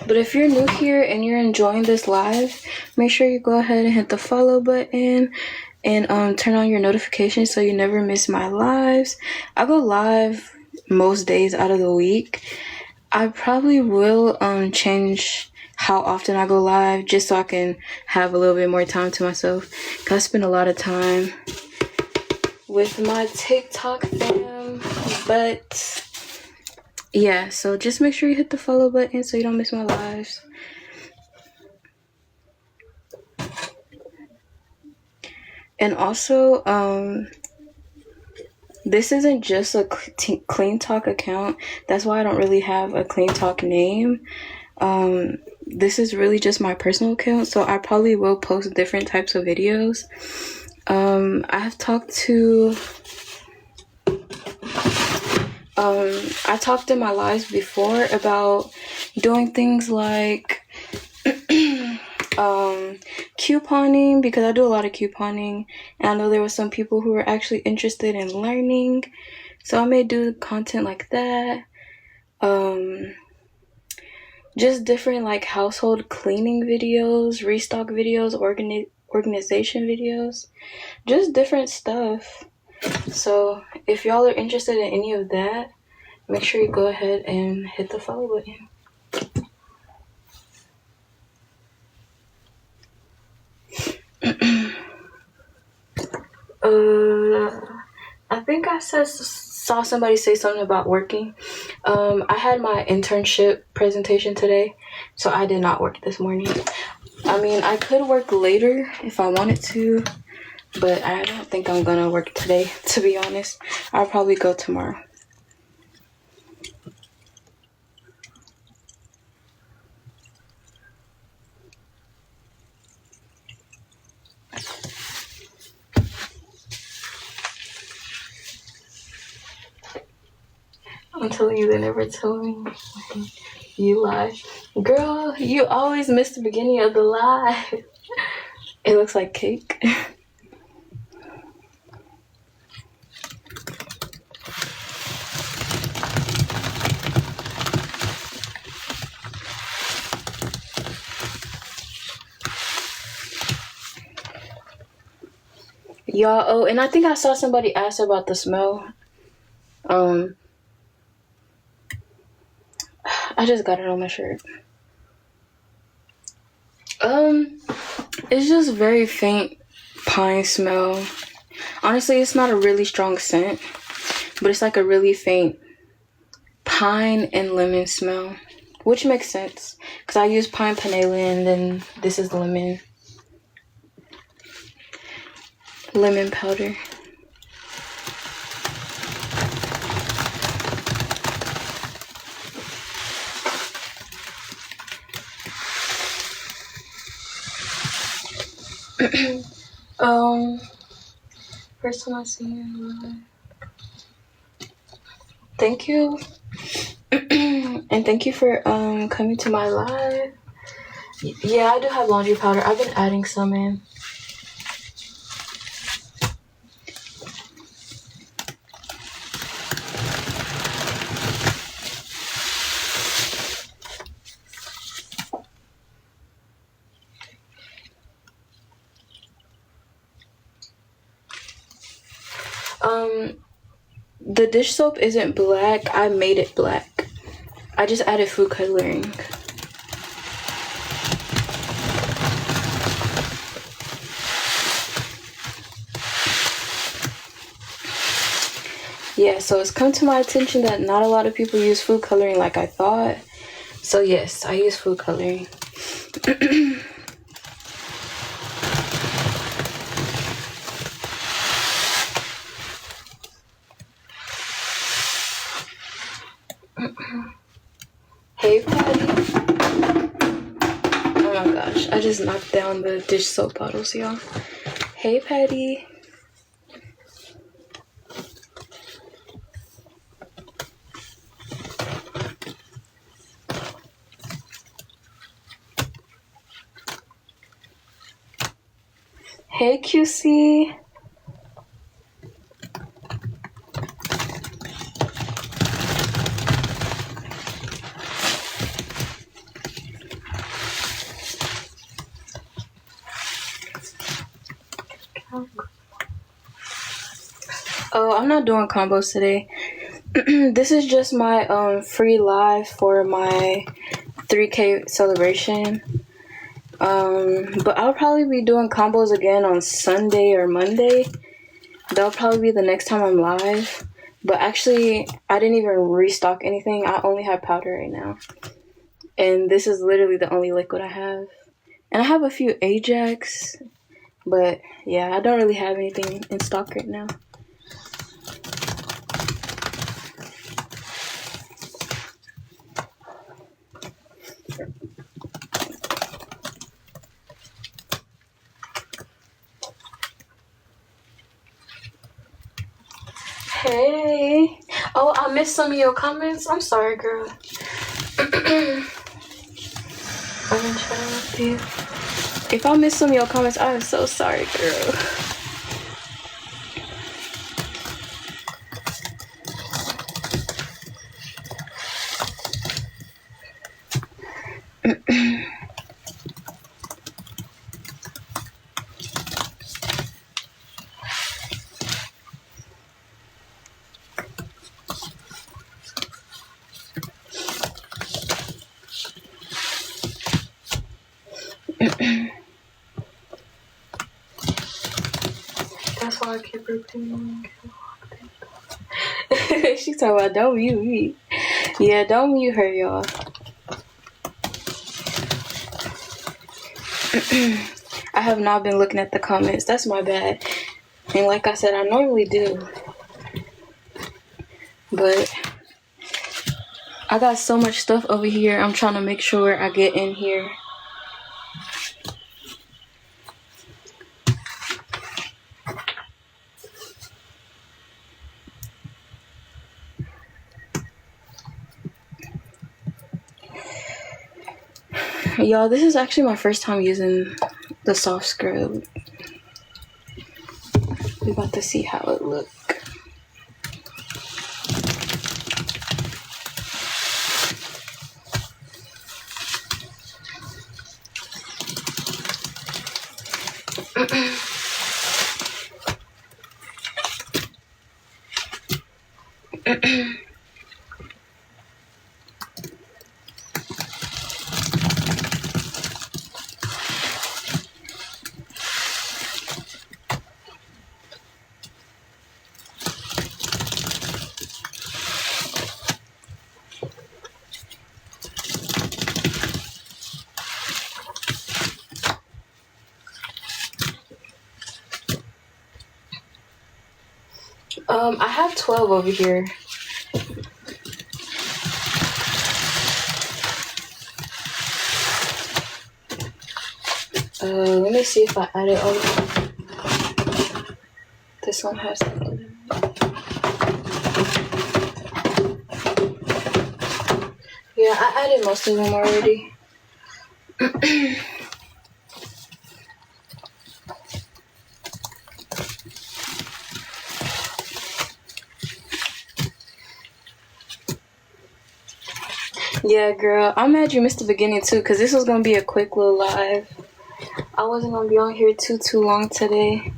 But if you're new here and you're enjoying this live, make sure you go ahead and hit the follow button and turn on your notifications so you never miss my lives. I go live most days out of the week. I probably will change how often I go live just so I can have a little bit more time to myself, because I spend a lot of time with my TikTok fam. But yeah, so just make sure you hit the follow button so you don't miss my lives. And also, this isn't just a Clean Talk account. That's why I don't really have a Clean Talk name. This is really just my personal account, so I probably will post different types of videos. I've talked to I talked in my lives before about doing things like couponing, because I do a lot of couponing, and I know there were some people who were actually interested in learning, so I may do content like that. Just different like household cleaning videos, restock videos, organization videos, just different stuff. So if y'all are interested in any of that, make sure you go ahead and hit the follow button. I think I saw somebody say something about working. I had my internship presentation today, so I did not work this morning. I mean, I could work later if I wanted to, but I don't think I'm gonna work today, to be honest. I'll probably go tomorrow. I'm telling you, they never tell me. You lie. Girl, you always miss the beginning of the lie. It looks like cake. Y'all, oh, and I think I saw somebody ask about the smell. I just got it on my shirt. It's just very faint pine smell. Honestly, it's not a really strong scent, but it's like a really faint pine and lemon smell, which makes sense because I use pine panela and then this is lemon powder. First time I see you. Thank you. And thank you for coming to my live. Yeah, I do have laundry powder. I've been adding some in. The dish soap isn't black. I made it black. I just added food coloring. Yeah, so it's come to my attention that not a lot of people use food coloring like I thought. So yes, I use food coloring. Hey, Patty. Oh my gosh, I just knocked down the dish soap bottles, y'all. Hey, Patty. Hey, QC. Oh, I'm not doing combos today. This is just my free live for my 3K celebration. But I'll probably be doing combos again on Sunday or Monday. That'll probably be the next time I'm live. But actually, I didn't even restock anything. I only have powder right now. And this is literally the only liquid I have. And I have a few Ajax. But yeah, I don't really have anything in stock right now. Hey. Oh, I missed some of your comments. I'm sorry, girl. I've been chatting with you. If I missed some of your comments, I am so sorry, girl. That's why I keep repeating. She's talking about don't mute me. Yeah, don't mute her, y'all. I have not been looking at the comments. That's my bad. And like I said, I normally do. But I got so much stuff over here. I'm trying to make sure I get in here. Y'all, this is actually my first time using the soft scrub. We about to see how it look. I have 12 over here. Let me see if I added all of them. This one has the yeah, I added most of them already. Yeah, girl, I'm mad you missed the beginning too, because this was going to be a quick little live. I wasn't going to be on here too long today.